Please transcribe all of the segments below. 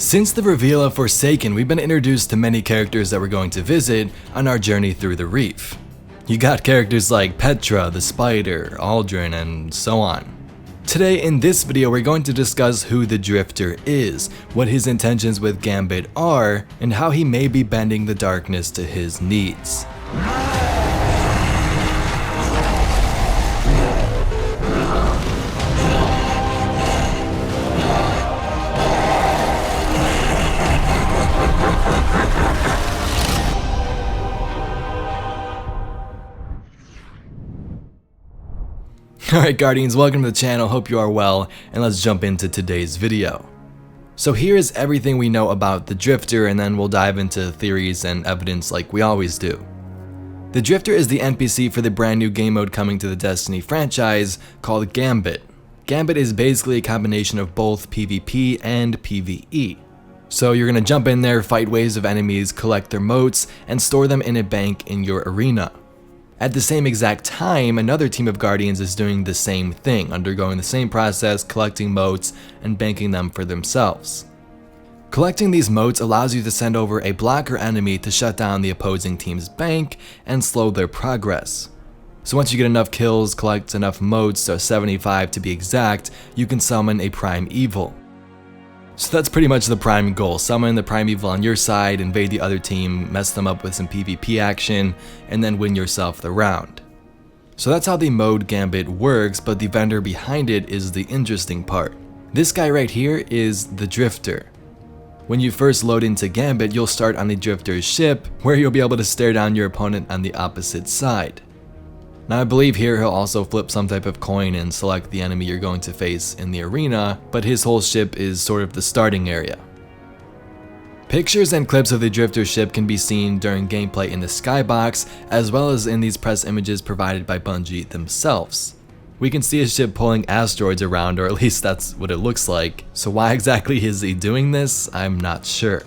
Since the reveal of Forsaken, we've been introduced to many characters that we're going to visit on our journey through the Reef. You got characters like Petra, the Spider, Aldrin, and so on. Today in this video we're going to discuss who the Drifter is, what his intentions with Gambit are, and how he may be bending the darkness to his needs. Alright Guardians, welcome to the channel, hope you are well, and let's jump into today's video. So here is everything we know about the Drifter, and then we'll dive into theories and evidence like we always do. The Drifter is the NPC for the brand new game mode coming to the Destiny franchise called Gambit. Gambit is basically a combination of both PvP and PvE. So you're gonna jump in there, fight waves of enemies, collect their motes, and store them in a bank in your arena. At the same exact time, another team of Guardians is doing the same thing, undergoing the same process, collecting motes and banking them for themselves. Collecting these motes allows you to send over a blocker enemy to shut down the opposing team's bank and slow their progress. So once you get enough kills, collect enough motes, so 75 to be exact, you can summon a Prime Evil. So that's pretty much the prime goal, summon the Prime Evil on your side, invade the other team, mess them up with some PvP action, and then win yourself the round. So that's how the mode Gambit works, but the vendor behind it is the interesting part. This guy right here is the Drifter. When you first load into Gambit, you'll start on the Drifter's ship, where you'll be able to stare down your opponent on the opposite side. Now I believe here he'll also flip some type of coin and select the enemy you're going to face in the arena, but his whole ship is sort of the starting area. Pictures and clips of the Drifter ship can be seen during gameplay in the skybox, as well as in these press images provided by Bungie themselves. We can see his ship pulling asteroids around, or at least that's what it looks like. So why exactly is he doing this? I'm not sure.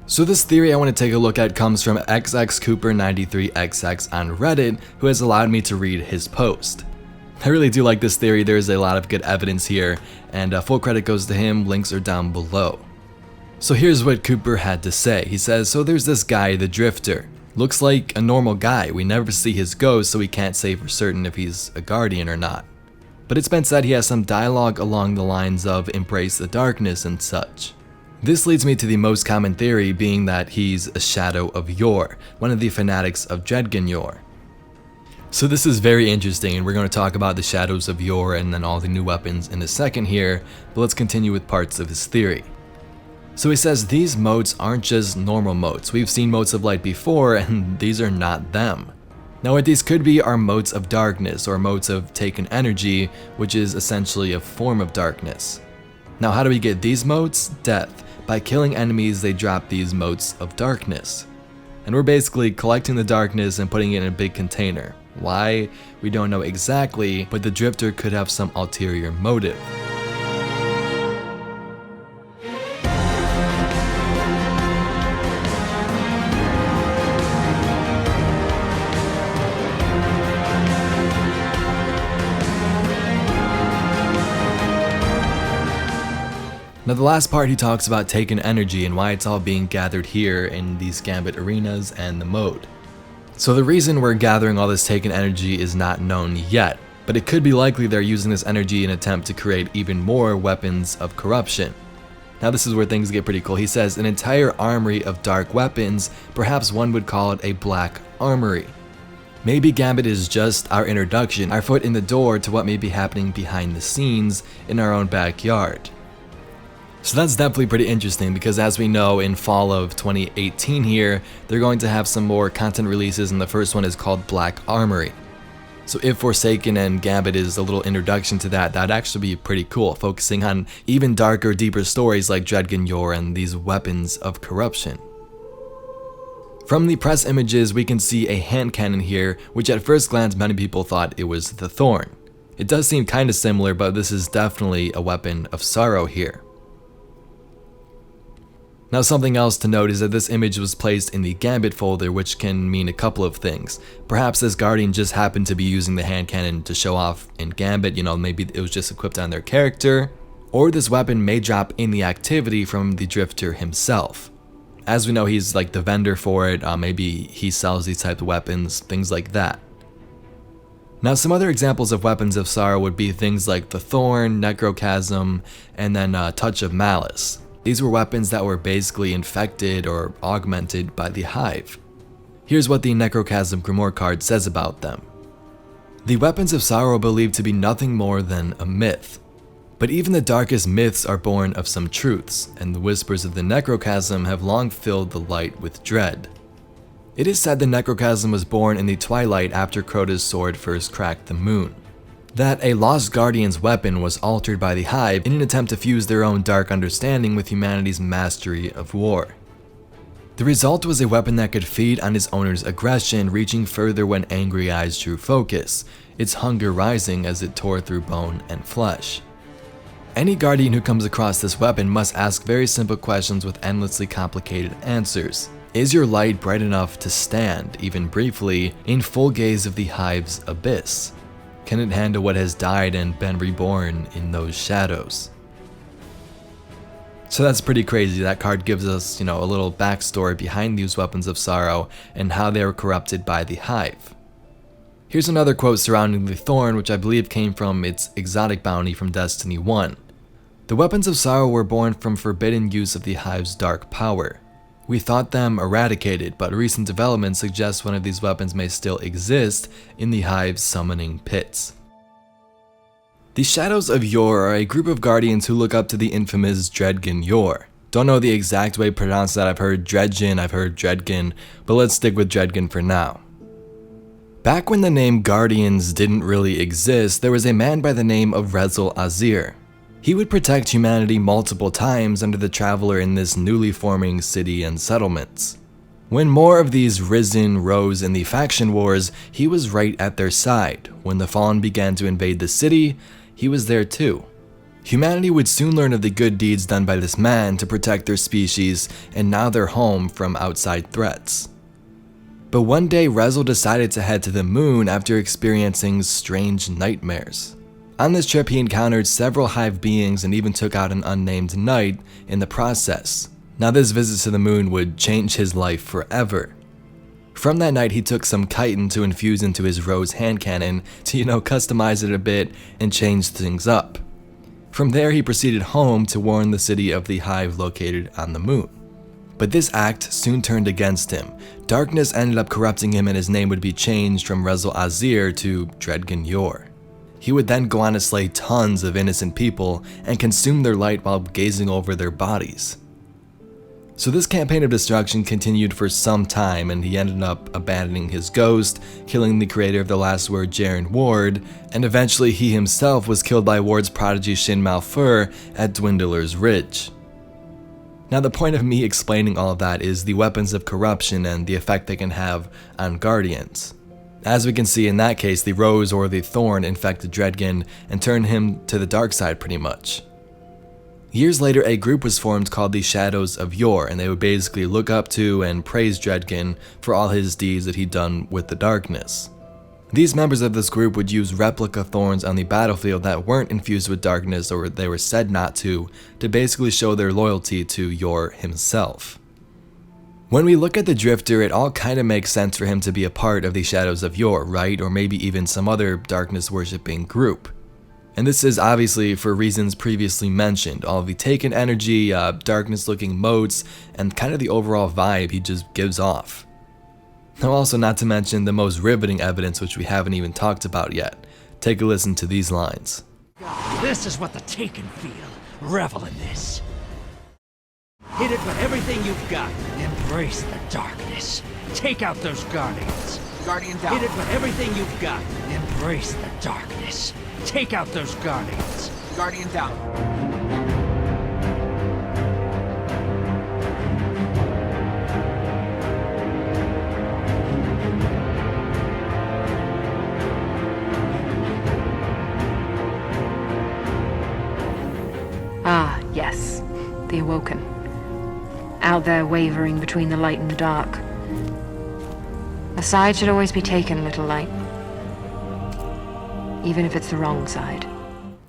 So this theory I want to take a look at comes from XXCooper93XX on Reddit, who has allowed me to read his post. I really do like this theory, there's a lot of good evidence here, and full credit goes to him, links are down below. So here's what Cooper had to say. He says, so there's this guy, the Drifter. Looks like a normal guy, we never see his ghost, so we can't say for certain if he's a Guardian or not. But it's been said he has some dialogue along the lines of embrace the darkness and such. This leads me to the most common theory, being that he's a Shadow of Yor, one of the fanatics of Yor. So this is very interesting, and we're going to talk about the Shadows of Yor and then all the new weapons in a second here, but let's continue with parts of his theory. So he says these motes aren't just normal motes. We've seen motes of light before, and these are not them. Now what these could be are motes of darkness, or motes of taken energy, which is essentially a form of darkness. Now how do we get these motes? Death. By killing enemies, they drop these motes of darkness. And we're basically collecting the darkness and putting it in a big container. Why? We don't know exactly, but the Drifter could have some ulterior motive. Now the last part he talks about taken energy and why it's all being gathered here in these Gambit arenas and the mode. So the reason we're gathering all this taken energy is not known yet, but it could be likely they're using this energy in an attempt to create even more weapons of corruption. Now this is where things get pretty cool. He says an entire armory of dark weapons, perhaps one would call it a black armory. Maybe Gambit is just our introduction, our foot in the door to what may be happening behind the scenes in our own backyard. So that's definitely pretty interesting, because as we know, in fall of 2018 here, they're going to have some more content releases, and the first one is called Black Armory. So if Forsaken and Gambit is a little introduction to that, that'd actually be pretty cool, focusing on even darker, deeper stories like Yor and these weapons of corruption. From the press images, we can see a hand cannon here, which at first glance many people thought it was the Thorn. It does seem kinda similar, but this is definitely a weapon of sorrow here. Now something else to note is that this image was placed in the Gambit folder, which can mean a couple of things. Perhaps this Guardian just happened to be using the hand cannon to show off in Gambit, you know, maybe it was just equipped on their character. Or this weapon may drop in the activity from the Drifter himself. As we know, he's like the vendor for it, maybe he sells these type of weapons, things like that. Now some other examples of weapons of sorrow would be things like the Thorn, Necrochasm, and then Touch of Malice. These were weapons that were basically infected or augmented by the Hive. Here's what the Necrochasm Grimoire card says about them. The weapons of sorrow are believed to be nothing more than a myth. But even the darkest myths are born of some truths, and the whispers of the Necrochasm have long filled the light with dread. It is said the Necrochasm was born in the twilight after Crota's sword first cracked the moon. That a Lost Guardian's weapon was altered by the Hive in an attempt to fuse their own dark understanding with humanity's mastery of war. The result was a weapon that could feed on its owner's aggression, reaching further when angry eyes drew focus, its hunger rising as it tore through bone and flesh. Any Guardian who comes across this weapon must ask very simple questions with endlessly complicated answers. Is your light bright enough to stand, even briefly, in full gaze of the Hive's abyss? Can it handle what has died and been reborn in those shadows? So that's pretty crazy. That card gives us, a little backstory behind these weapons of sorrow and how they were corrupted by the Hive. Here's another quote surrounding the Thorn, which I believe came from its exotic bounty from Destiny 1. The weapons of sorrow were born from forbidden use of the Hive's dark power. We thought them eradicated, but recent developments suggest one of these weapons may still exist in the Hive's summoning pits. The Shadows of Yor are a group of guardians who look up to the infamous Dredgen Yor. Don't know the exact way to pronounce that. I've heard Dredgen, I've heard Dredgen, but let's stick with Dredgen for now. Back when the name Guardians didn't really exist, there was a man by the name of Wraith Azir. He would protect humanity multiple times under the Traveler in this newly forming city and settlements. When more of these risen rose in the faction wars, he was right at their side. When the Fallen began to invade the city, he was there too. Humanity would soon learn of the good deeds done by this man to protect their species and now their home from outside threats. But one day Rezel decided to head to the moon after experiencing strange nightmares. On this trip he encountered several Hive beings and even took out an unnamed knight in the process. Now this visit to the moon would change his life forever. From that night he took some chitin to infuse into his rose hand cannon to customize it a bit and change things up. From there he proceeded home to warn the city of the Hive located on the moon. But this act soon turned against him. Darkness ended up corrupting him and his name would be changed from Wraith Azir to Dredgen Yor. He would then go on to slay tons of innocent people and consume their light while gazing over their bodies. So this campaign of destruction continued for some time and he ended up abandoning his ghost, killing the creator of The Last Word, Jaren Ward, and eventually he himself was killed by Ward's prodigy Shin Malfur at Dwindler's Ridge. Now the point of me explaining all of that is the weapons of corruption and the effect they can have on Guardians. As we can see in that case, the Rose or the Thorn infected Dredgen and turned him to the dark side pretty much. Years later, a group was formed called the Shadows of Yor, and they would basically look up to and praise Dredgen for all his deeds that he'd done with the darkness. These members of this group would use replica thorns on the battlefield that weren't infused with darkness, or they were said not to basically show their loyalty to Yor himself. When we look at the Drifter, it all kinda makes sense for him to be a part of the Shadows of Yor, right? Or maybe even some other darkness worshipping group. And this is obviously for reasons previously mentioned, all of the taken energy, darkness looking motes, and kind of the overall vibe he just gives off. Now also not to mention the most riveting evidence which we haven't even talked about yet. Take a listen to these lines. This is what the Taken feel. Revel in this. Hit it with everything you've got. Embrace the darkness. Take out those Guardians. Guardian down. Hit it with everything you've got. Embrace the darkness. Take out those Guardians. Guardian down. Ah, yes. The Awoken. Out there wavering between the light and the dark. A side should always be taken, little light. Even if it's the wrong side.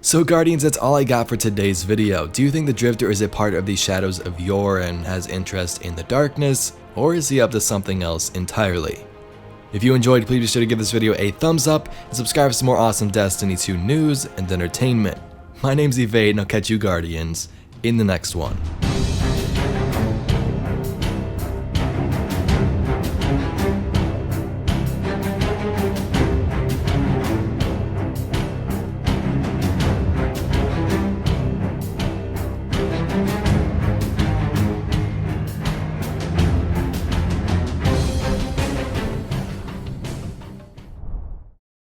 So Guardians, that's all I got for today's video. Do you think the Drifter is a part of the Shadows of Yor and has interest in the darkness, or is he up to something else entirely? If you enjoyed, please be sure to give this video a thumbs up and subscribe for some more awesome Destiny 2 news and entertainment. My name's Evade, and I'll catch you Guardians in the next one.